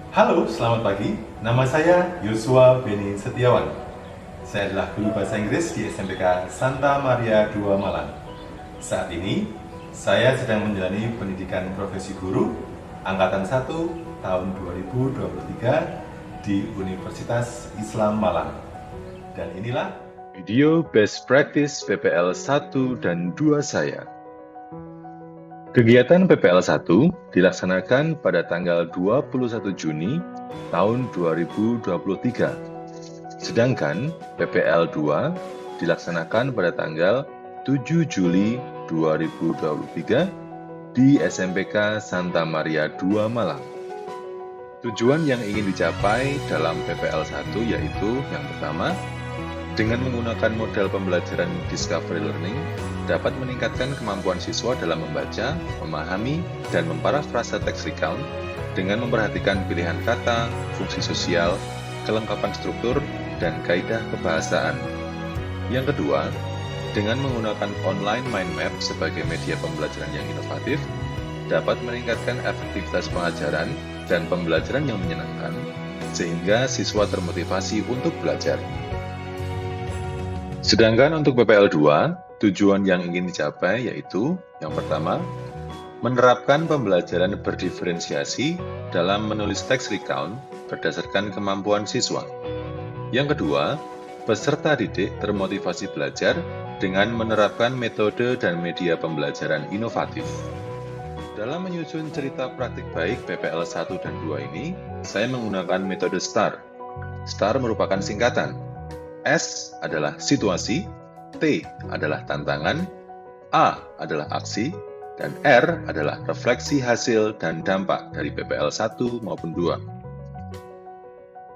Halo, selamat pagi. Nama saya Yosua Beni Setiawan. Saya adalah guru bahasa Inggris di SMPK Santa Maria II Malang. Saat ini, saya sedang menjalani pendidikan profesi guru Angkatan 1 tahun 2023 di Universitas Islam Malang. Dan inilah video Best Practice PPL 1 dan 2 saya. Kegiatan PPL 1 dilaksanakan pada tanggal 21 Juni tahun 2023. Sedangkan PPL 2 dilaksanakan pada tanggal 7 Juli 2023 di SMPK Santa Maria II Malang. Tujuan yang ingin dicapai dalam PPL 1 yaitu yang pertama, dengan menggunakan model pembelajaran Discovery Learning, dapat meningkatkan kemampuan siswa dalam membaca, memahami, dan memparafrase teks recount dengan memperhatikan pilihan kata, fungsi sosial, kelengkapan struktur, dan kaidah kebahasaan. Yang kedua, dengan menggunakan online mind map sebagai media pembelajaran yang inovatif, dapat meningkatkan efektivitas pengajaran dan pembelajaran yang menyenangkan, sehingga siswa termotivasi untuk belajar. Sedangkan untuk PPL 2, tujuan yang ingin dicapai yaitu yang pertama, menerapkan pembelajaran berdiferensiasi dalam menulis teks recount berdasarkan kemampuan siswa. Yang kedua, peserta didik termotivasi belajar dengan menerapkan metode dan media pembelajaran inovatif. Dalam menyusun cerita praktik baik PPL 1 dan 2 ini, saya menggunakan metode STAR. STAR merupakan singkatan. S adalah situasi, T adalah tantangan, A adalah aksi, dan R adalah refleksi hasil dan dampak dari PPL 1 maupun 2.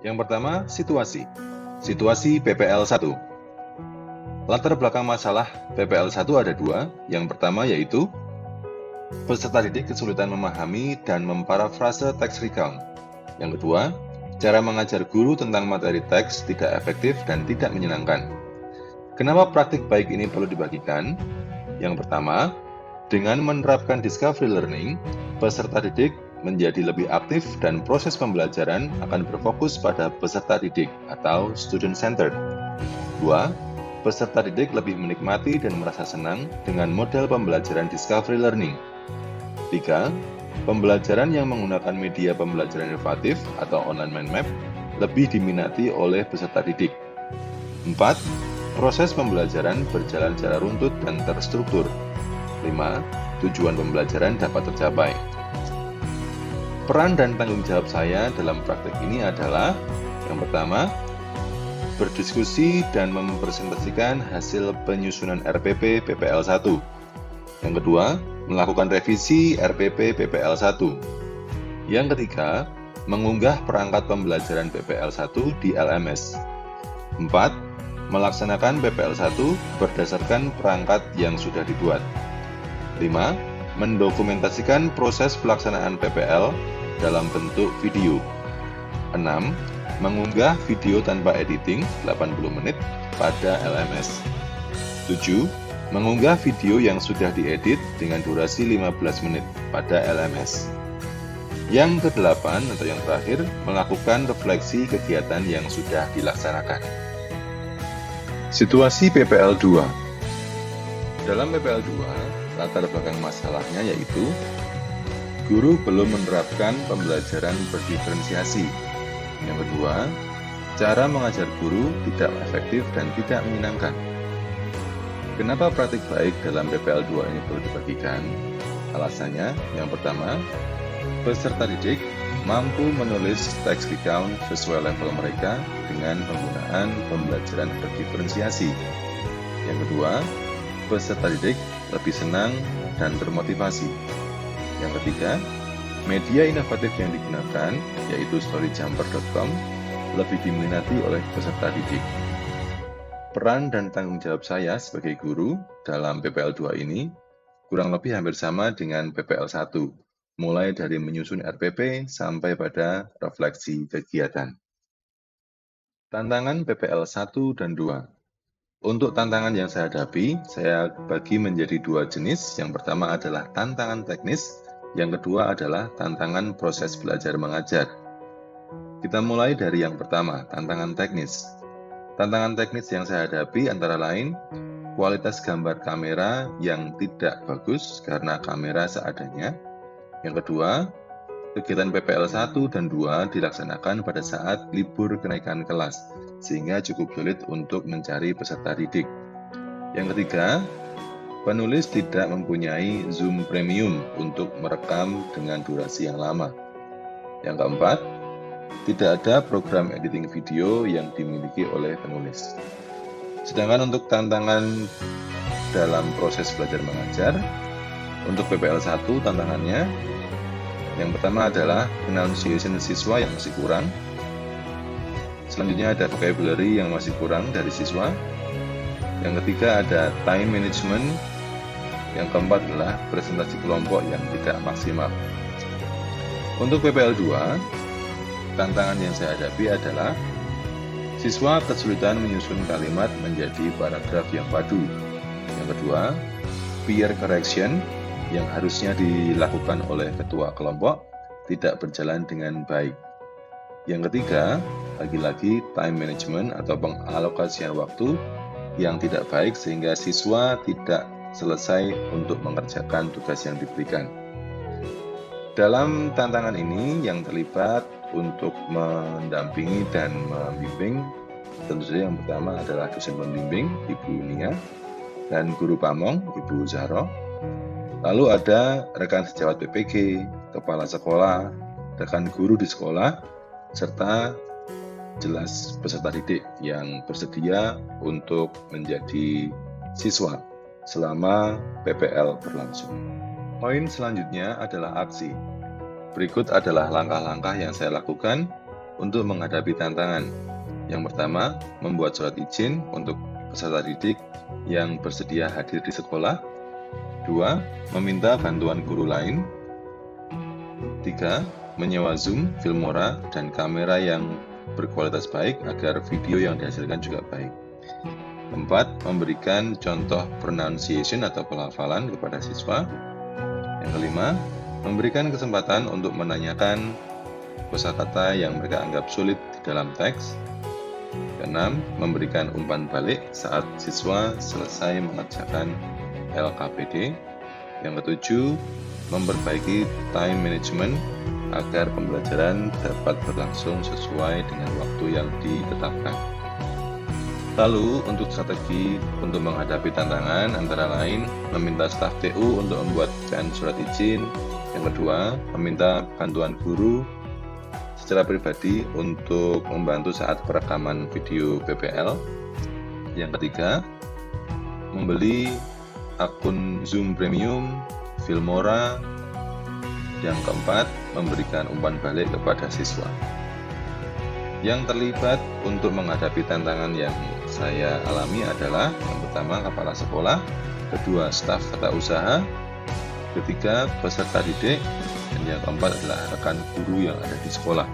Yang pertama, situasi. Situasi PPL 1. Latar belakang masalah PPL 1 ada dua. Yang pertama yaitu peserta didik kesulitan memahami dan memparafrase teks recount. Yang kedua, cara mengajar guru tentang materi teks tidak efektif dan tidak menyenangkan. Kenapa praktik baik ini perlu dibagikan? Yang pertama, dengan menerapkan Discovery Learning, peserta didik menjadi lebih aktif dan proses pembelajaran akan berfokus pada peserta didik atau student-centered. 2. Peserta didik lebih menikmati dan merasa senang dengan model pembelajaran Discovery Learning. 3. Pembelajaran yang menggunakan media pembelajaran inovatif atau online mind map lebih diminati oleh peserta didik. 4. Proses pembelajaran berjalan secara runtut dan terstruktur. 5. Tujuan pembelajaran dapat tercapai. Peran dan tanggung jawab saya dalam praktek ini adalah yang pertama, berdiskusi dan mempresentasikan hasil penyusunan RPP PPL 1. Yang kedua, melakukan revisi RPP PPL 1. Yang ketiga, mengunggah perangkat pembelajaran PPL 1 di LMS. 4. Melaksanakan PPL 1 berdasarkan perangkat yang sudah dibuat. 5. Mendokumentasikan proses pelaksanaan PPL dalam bentuk video. 6. Mengunggah video tanpa editing 80 menit pada LMS. 7. Mengunggah video yang sudah diedit dengan durasi 15 menit pada LMS. Yang ke-8 atau yang terakhir, melakukan refleksi kegiatan yang sudah dilaksanakan. Situasi PPL 2. Dalam PPL 2, latar belakang masalahnya yaitu guru belum menerapkan pembelajaran berdiferensiasi. Yang kedua, cara mengajar guru tidak efektif dan tidak menyenangkan. Kenapa praktik baik dalam PPL 2 ini perlu dibagikan? Alasannya, yang pertama, peserta didik mampu menulis teks recount sesuai level mereka dengan penggunaan pembelajaran berdiferensiasi. Yang kedua, peserta didik lebih senang dan termotivasi. Yang ketiga, media inovatif yang digunakan, yaitu storyjumper.com, lebih diminati oleh peserta didik. Peran dan tanggung jawab saya sebagai guru dalam PPL 2 ini kurang lebih hampir sama dengan PPL 1, mulai dari menyusun RPP sampai pada refleksi kegiatan. Tantangan PPL 1 dan 2. Untuk tantangan yang saya hadapi, saya bagi menjadi dua jenis. Yang pertama adalah tantangan teknis, yang kedua adalah tantangan proses belajar mengajar. Kita mulai dari yang pertama, tantangan teknis. Tantangan teknis yang saya hadapi antara lain kualitas gambar kamera yang tidak bagus karena kamera seadanya. Yang kedua, kegiatan PPL 1 dan 2 dilaksanakan pada saat libur kenaikan kelas, sehingga cukup sulit untuk mencari peserta didik. Yang ketiga, penulis tidak mempunyai Zoom Premium untuk merekam dengan durasi yang lama. Yang keempat, tidak ada program editing video yang dimiliki oleh penulis. Sedangkan untuk tantangan dalam proses belajar mengajar, untuk PPL 1 tantangannya, yang pertama adalah pronunciation siswa yang masih kurang. Selanjutnya ada vocabulary yang masih kurang dari siswa. Yang ketiga ada time management. Yang keempat adalah presentasi kelompok yang tidak maksimal. Untuk PPL 2, tantangan yang saya hadapi adalah siswa kesulitan menyusun kalimat menjadi paragraf yang padu. Yang kedua, peer correction yang harusnya dilakukan oleh ketua kelompok tidak berjalan dengan baik. Yang ketiga, lagi-lagi time management atau pengalokasian waktu yang tidak baik sehingga siswa tidak selesai untuk mengerjakan tugas yang diberikan. Dalam tantangan ini yang terlibat untuk mendampingi dan membimbing, tentu saja yang pertama adalah dosen pembimbing, Ibu Nia, dan guru pamong, Ibu Zahro. Lalu ada rekan sejawat PPG, kepala sekolah, rekan guru di sekolah, serta jelas peserta didik yang bersedia untuk menjadi siswa selama PPL berlangsung. Poin selanjutnya adalah aksi. Berikut adalah langkah-langkah yang saya lakukan untuk menghadapi tantangan. Yang pertama, membuat surat izin untuk peserta didik yang bersedia hadir di sekolah. 2. Meminta bantuan guru lain. 3. Menyewa Zoom, Filmora, dan kamera yang berkualitas baik agar video yang dihasilkan juga baik. 4. Memberikan contoh pronunciation atau pelafalan kepada siswa. Yang kelima, memberikan kesempatan untuk menanyakan kosakata yang mereka anggap sulit di dalam teks. Keenam, memberikan umpan balik saat siswa selesai mengerjakan LKPD. Yang ketujuh, memperbaiki time management agar pembelajaran dapat berlangsung sesuai dengan waktu yang ditetapkan. Lalu, untuk strategi untuk menghadapi tantangan antara lain meminta staf TU untuk membuatkan surat izin. Yang kedua, meminta bantuan guru secara pribadi untuk membantu saat perekaman video PPL. Yang ketiga, membeli akun Zoom Premium, Filmora. Yang keempat, memberikan umpan balik kepada siswa. Yang terlibat untuk menghadapi tantangan yang saya alami adalah yang pertama kepala sekolah, kedua staf tata usaha, ketiga peserta didik, dan yang keempat adalah rekan guru yang ada di sekolah.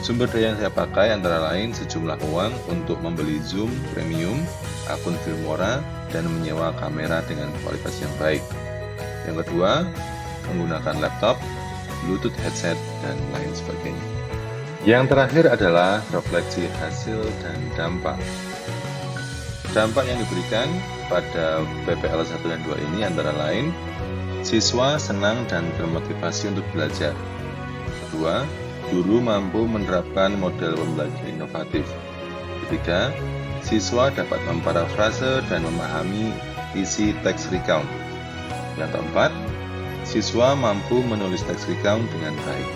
Sumber daya yang saya pakai antara lain sejumlah uang untuk membeli Zoom Premium, akun Filmora, dan menyewa kamera dengan kualitas yang baik. Yang kedua, menggunakan laptop, Bluetooth headset, dan lain sebagainya. Yang terakhir adalah refleksi hasil dan dampak. Dampak yang diberikan pada PPL 1 dan 2 ini antara lain, siswa senang dan termotivasi untuk belajar. Kedua, guru mampu menerapkan model pembelajaran inovatif. Ketiga, siswa dapat memparafrase dan memahami isi teks recount. Yang keempat, siswa mampu menulis teks recount dengan baik.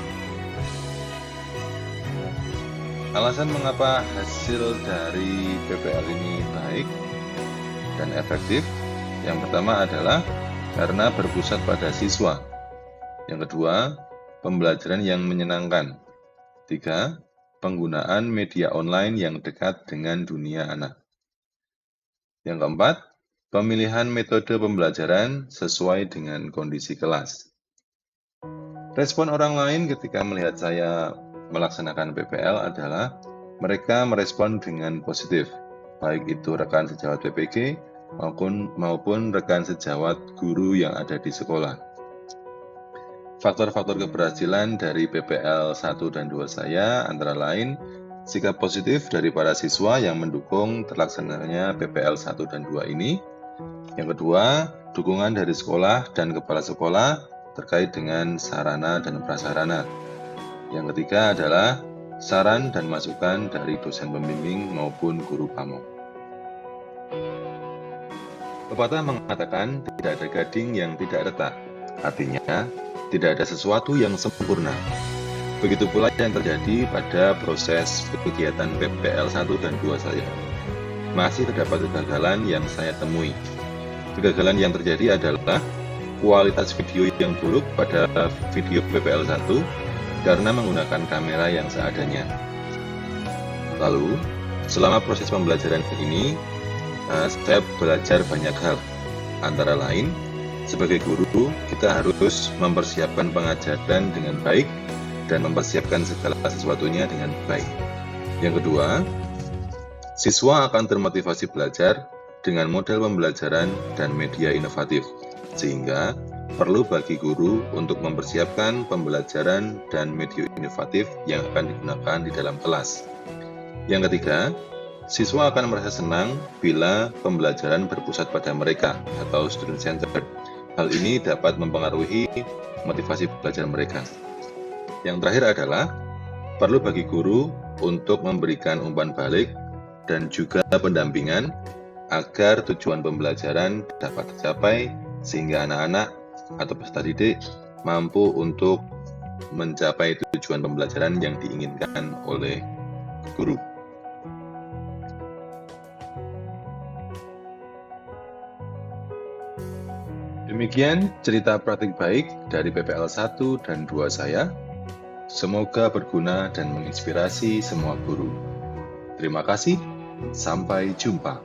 Alasan mengapa hasil dari PPL ini baik dan efektif, yang pertama adalah karena berpusat pada siswa. Yang kedua, pembelajaran yang menyenangkan. 3. Penggunaan media online yang dekat dengan dunia anak. Yang keempat, pemilihan metode pembelajaran sesuai dengan kondisi kelas. Respon orang lain ketika melihat saya melaksanakan PPL adalah mereka merespon dengan positif, baik itu rekan sejawat PPG maupun rekan sejawat guru yang ada di sekolah. Faktor-faktor keberhasilan dari PPL 1 dan 2 saya antara lain sikap positif dari para siswa yang mendukung terlaksananya PPL 1 dan 2 ini. Yang kedua, dukungan dari sekolah dan kepala sekolah terkait dengan sarana dan prasarana. Yang ketiga adalah saran dan masukan dari dosen pembimbing maupun guru pamong. Pepatah mengatakan tidak ada gading yang tidak retak. Artinya, tidak ada sesuatu yang sempurna. Begitu pula yang terjadi pada proses kegiatan PPL 1 dan 2 saya. Masih terdapat kegagalan yang saya temui. Kegagalan yang terjadi adalah kualitas video yang buruk pada video PPL 1 karena menggunakan kamera yang seadanya. Lalu, selama proses pembelajaran ini, saya belajar banyak hal. Antara lain, sebagai guru, kita harus mempersiapkan pengajaran dengan baik dan mempersiapkan segala sesuatunya dengan baik. Yang kedua, siswa akan termotivasi belajar dengan model pembelajaran dan media inovatif, sehingga perlu bagi guru untuk mempersiapkan pembelajaran dan media inovatif yang akan digunakan di dalam kelas. Yang ketiga, siswa akan merasa senang bila pembelajaran berpusat pada mereka atau student-centered. Hal ini dapat mempengaruhi motivasi belajar mereka. Yang terakhir adalah perlu bagi guru untuk memberikan umpan balik dan juga pendampingan agar tujuan pembelajaran dapat tercapai sehingga anak-anak atau peserta didik mampu untuk mencapai tujuan pembelajaran yang diinginkan oleh guru. Demikian cerita praktik baik dari PPL 1 dan 2 saya. Semoga berguna dan menginspirasi semua guru. Terima kasih, sampai jumpa.